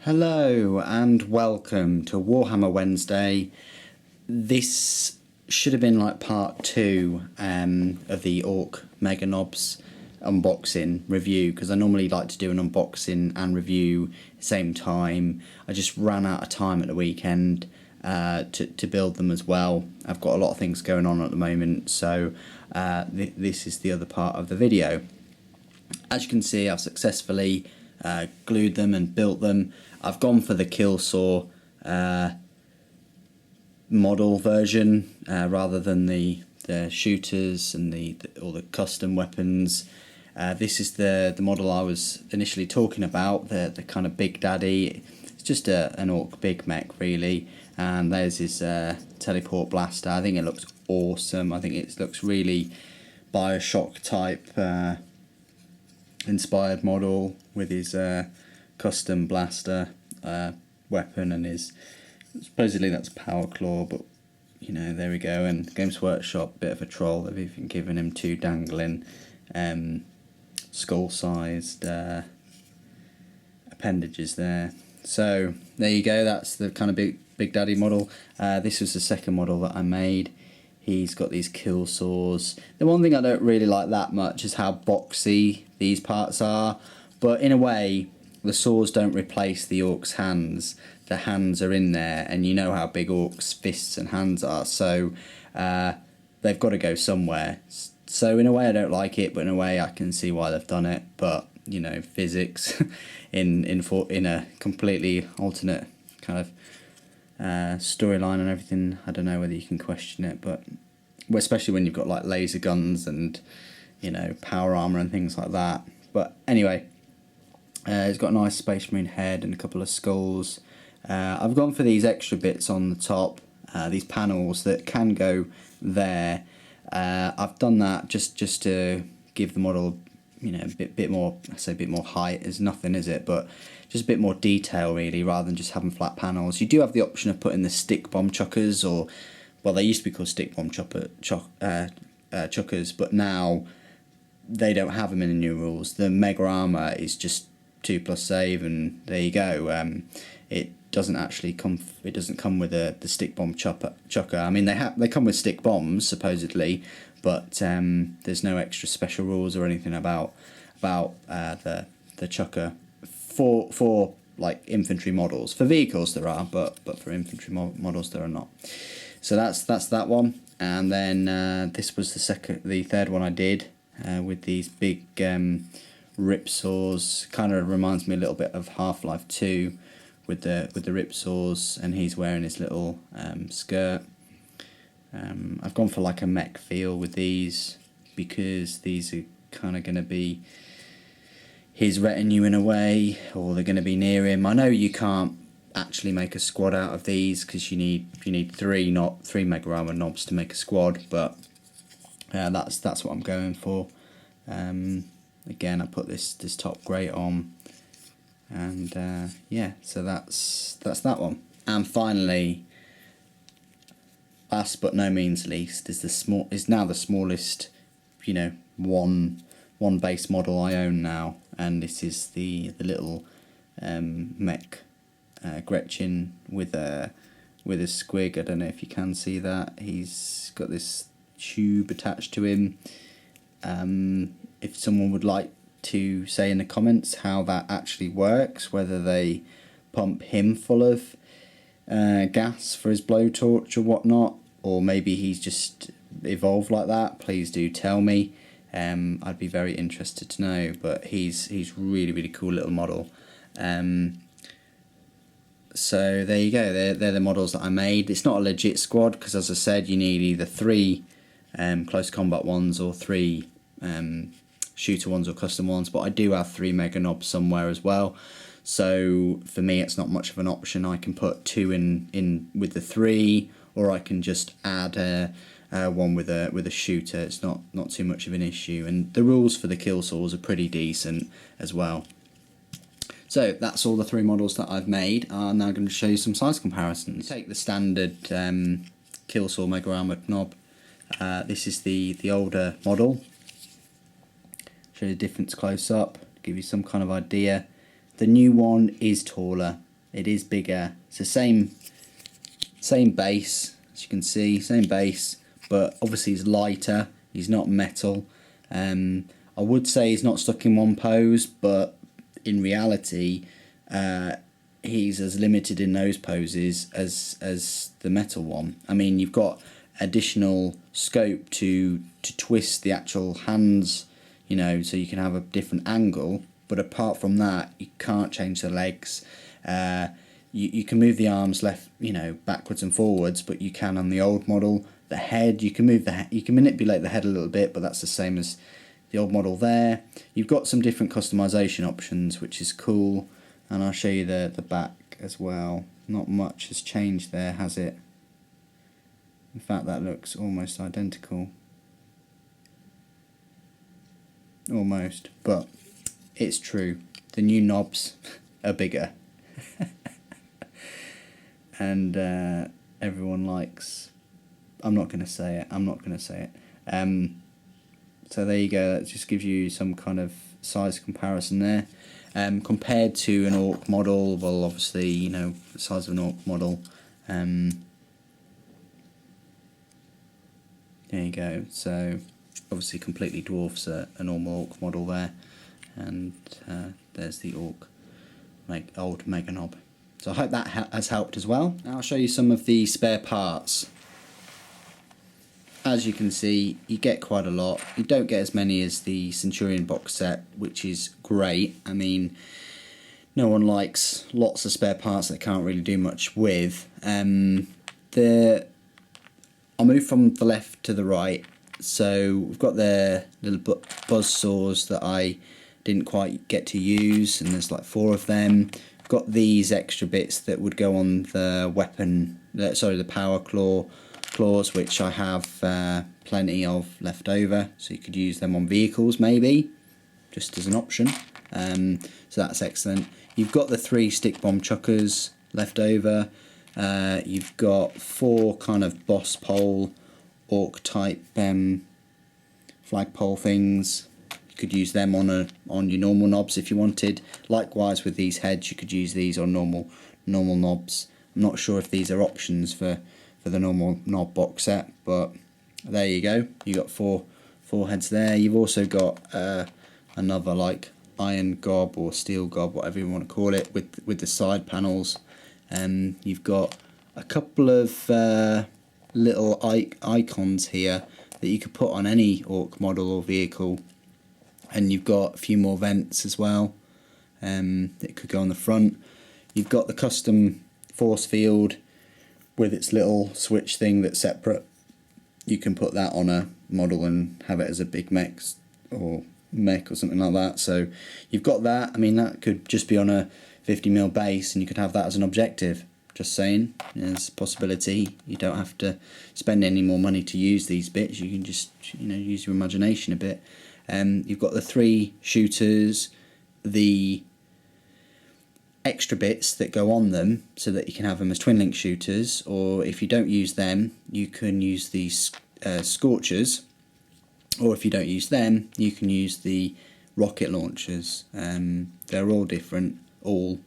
Hello and welcome to Warhammer Wednesday. This should have been like part 2 of the Ork Meganobz unboxing review, because I normally like to do an unboxing and review at the same time. I just ran out of time at the weekend to build them as well. I've got a lot of things going on at the moment, so this is the other part of the video. As you can see, I've successfully glued them and built them. I've gone for the kill saw model version rather than the shooters and all the custom weapons. This is the model I was initially talking about, the kind of Big Daddy. It's just an Ork Big Mech really, and there's his teleport blaster. I think it looks awesome. I think it looks really Bioshock type inspired model with his custom blaster weapon and his, supposedly that's Power Claw, but you know, there we go. And Games Workshop, bit of a troll, they've even given him 2 dangling skull sized appendages there. So there you go, that's the kind of Big Daddy model. This was the second model that I made. He's got these kill saws. The one thing I don't really like that much is how boxy these parts are, but in a way the saws don't replace the orc's hands. The hands are in there, and you know how big orcs' fists and hands are, so they've got to go somewhere. So in a way I don't like it, but in a way I can see why they've done it. But you know, physics in a completely alternate kind of storyline and everything, I don't know whether you can question it, but especially when you've got like laser guns and, you know, power armor and things like that. But anyway, it's got a nice Space Marine head and a couple of skulls. I've gone for these extra bits on the top, these panels that can go there. I've done that just to give the model, you know, a bit more, I say a bit more height. It's nothing, is it? But just a bit more detail really, rather than just having flat panels. You do have the option of putting the stick bomb chuckers, or well, they used to be called stick bomb chuckers, but now they don't have them in the new rules. The Mega Armor is just 2+ save, and there you go. It doesn't actually come. It doesn't come with the stick bomb chucker. I mean, they come with stick bombs supposedly, but there's no extra special rules or anything about the chucker for like infantry models. For vehicles there are, but for infantry models there are not. So that's that one. And then this was the third one I did with these big rip saws. Kind of reminds me a little bit of Half-Life 2 with the rip saws, and he's wearing his little skirt. I've gone for like a mech feel with these, because these are kind of going to be his retinue in a way, or they're going to be near him. I know you can't actually make a squad out of these, because you need 3 Mega Armor knobs to make a squad, but that's what I'm going for. Again, I put this top grate on, and yeah, so that's that one. And finally, last but no means least, is now the smallest, you know, one base model I own now, and this is the little mech Gretchen with a squig. I don't know if you can see that. He's got this tube attached to him. If someone would like to say in the comments how that actually works, whether they pump him full of gas for his blowtorch or whatnot, or maybe he's just evolved like that, please do tell me. I'd be very interested to know. But he's really cool little model. So there you go, they're the models that I made. It's not a legit squad, because as I said, you need either 3 close combat ones or 3 shooter ones or custom ones, but I do have 3 Meganobz somewhere as well. So for me, it's not much of an option. I can put 2 in with the 3, or I can just add one with a shooter. It's not too much of an issue, and the rules for the kill saws are pretty decent as well. So that's all the 3 models that I've made. I'm now going to show you some size comparisons. Take the standard kill saw Mega Armor knob. This is the older model. Show you the difference close up, give you some kind of idea. The new one is taller. it is bigger. It's the same base, as you can see, same base, but obviously he's lighter. He's not metal. I would say he's not stuck in one pose, but in reality, he's as limited in those poses as the metal one. I mean, you've got additional scope to twist the actual hands, you know, so you can have a different angle, but apart from that, you can't change the legs. You can move the arms left, you know, backwards and forwards, but you can on the old model. The head, you can move you can manipulate the head a little bit, but that's the same as the old model there. You've got some different customization options, which is cool, and I'll show you the back as well. Not much has changed there, has it? In fact, that looks almost identical. Almost, but it's true. The new knobs are bigger. And everyone likes... I'm not going to say it. So there you go, that just gives you some kind of size comparison there. Compared to an Ork model, well, obviously, you know, the size of an Ork model. There you go, so obviously completely dwarfs a normal Ork model there. And there's the Ork old Meganobz. So I hope that has helped as well. Now I'll show you some of the spare parts. As you can see, you get quite a lot. You don't get as many as the Centurion box set, which is great. I mean, no one likes lots of spare parts that can't really do much with. I'll move from the left to the right. So we've got the little buzz saws that I didn't quite get to use, and there's like 4 of them. I've got these extra bits that would go on the weapon, the power claws, which I have plenty of left over, so you could use them on vehicles maybe, just as an option. So that's excellent. You've got the 3 stick bomb chuckers left over. You've got 4 kind of boss pole Ork type flagpole things. You could use them on your normal knobs if you wanted. Likewise with these heads, you could use these on normal knobs. I'm not sure if these are options for the normal knob box set, but there you go. You got four heads there. You've also got another like iron gob or steel gob, whatever you want to call it, with the side panels. You've got a couple of little icons here that you could put on any Ork model or vehicle, and you've got a few more vents as well that could go on the front. You've got the custom force field with its little switch thing that's separate. You can put that on a model and have it as a big mech or something like that. So you've got that. I mean, that could just be on a 50mm base, and you could have that as an objective. Just saying, there's a possibility. You don't have to spend any more money to use these bits. You can just, you know, use your imagination a bit. You've got the 3 shooters, the extra bits that go on them so that you can have them as twin link shooters, or if you don't use them, you can use these scorchers, or if you don't use them, you can use the rocket launchers. They're all different, all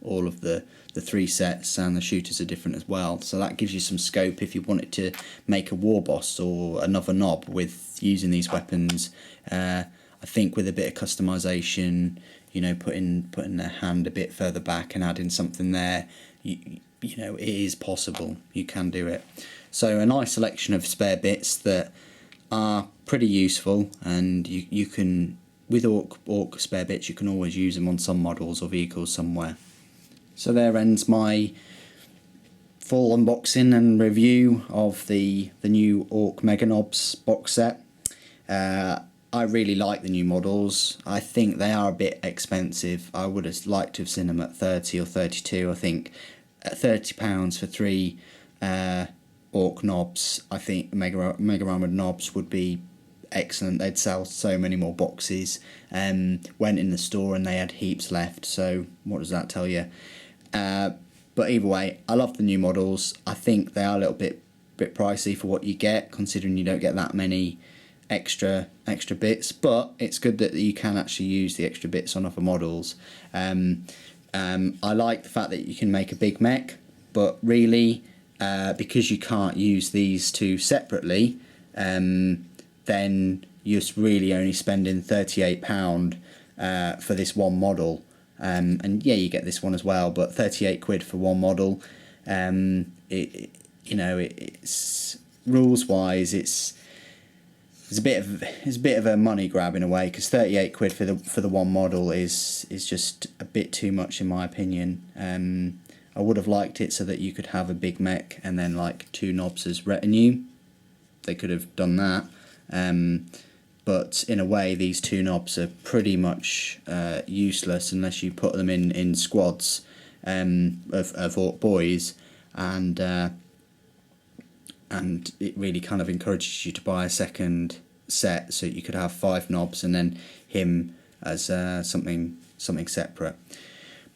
of the 3 sets, and the shooters are different as well, so that gives you some scope if you wanted to make a war boss or another knob with using these weapons. I think with a bit of customization, you know, putting their hand a bit further back and adding something there, you know, it is possible. You can do it. So a nice selection of spare bits that are pretty useful, and you can, with Ork spare bits, you can always use them on some models or vehicles somewhere. So there ends my full unboxing and review of the new Ork Meganobz box set. I really like the new models. I think they are a bit expensive. I would have liked to have seen them at 30 or 32. I think at £30 for 3 Ork knobs, I think Mega Armoured knobs would be excellent. They'd sell so many more boxes. Went in the store and they had heaps left, so what does that tell you? But either way, I love the new models. I think they are a little bit pricey for what you get, considering you don't get that many extra bits, but it's good that you can actually use the extra bits on other models. I like the fact that you can make a big mech, but really, because you can't use these two separately, then you're really only spending £38 for this one model. And yeah, you get this one as well, but 38 quid for one model. It's rules wise, it's a bit of a money grab in a way, because 38 quid for the one model is just a bit too much in my opinion. I would have liked it so that you could have a big mech and then like 2 knobs as retinue. They could have done that. But in a way, these 2 knobs are pretty much useless unless you put them in squads of Ork boys, and it really kind of encourages you to buy a second set so you could have 5 knobs and then him as something separate.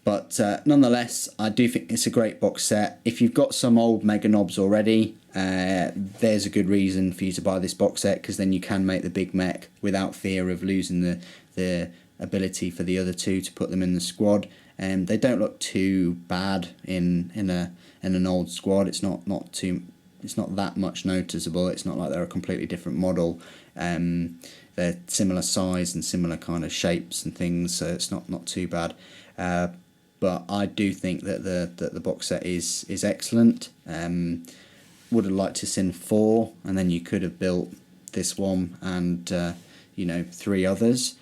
But nonetheless, I do think it's a great box set. If you've got some old Meganobz already, there's a good reason for you to buy this box set, because then you can make the big mech without fear of losing the ability for the other 2 to put them in the squad. And they don't look too bad in an old squad. It's not that much noticeable. It's not like they're a completely different model. They're similar size and similar kind of shapes and things, so it's not too bad. But I do think that the box set is excellent. Would have liked to seen 4, and then you could have built this one and 3 others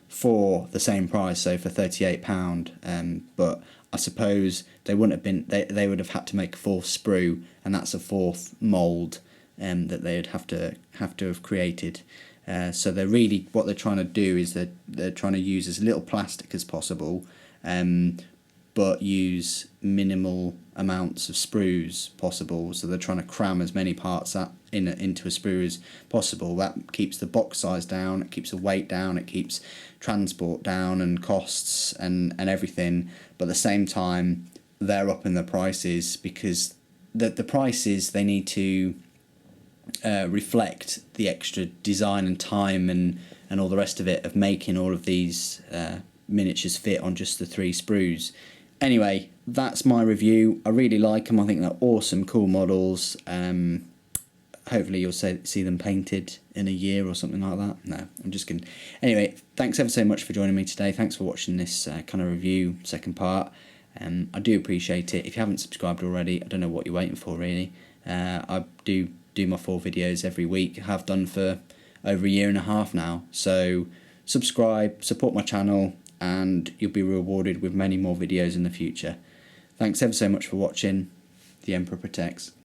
for the same price, so for £38. But I suppose they wouldn't have been. They would have had to make a 4th sprue, and that's a 4th mould that they would have to have created. So they're really, what they're trying to do is they're trying to use as little plastic as possible, but use minimal amounts of sprues possible. So they're trying to cram as many parts into a sprue as possible. That keeps the box size down, it keeps the weight down, it keeps transport down and costs and everything. But at the same time, they're upping the prices, because the prices, they need to reflect the extra design and time and all the rest of it of making all of these miniatures fit on just the 3 sprues. Anyway, that's my review. I really like them. I think they're awesome, cool models. Hopefully you'll see them painted in a year or something like that. No, I'm just kidding. Anyway, thanks ever so much for joining me today. Thanks for watching this kind of review, second part. I do appreciate it. If you haven't subscribed already, I don't know what you're waiting for really. I do my 4 videos every week. I have done for over a year and a half now. So subscribe, support my channel, and you'll be rewarded with many more videos in the future. Thanks ever so much for watching. The Emperor protects.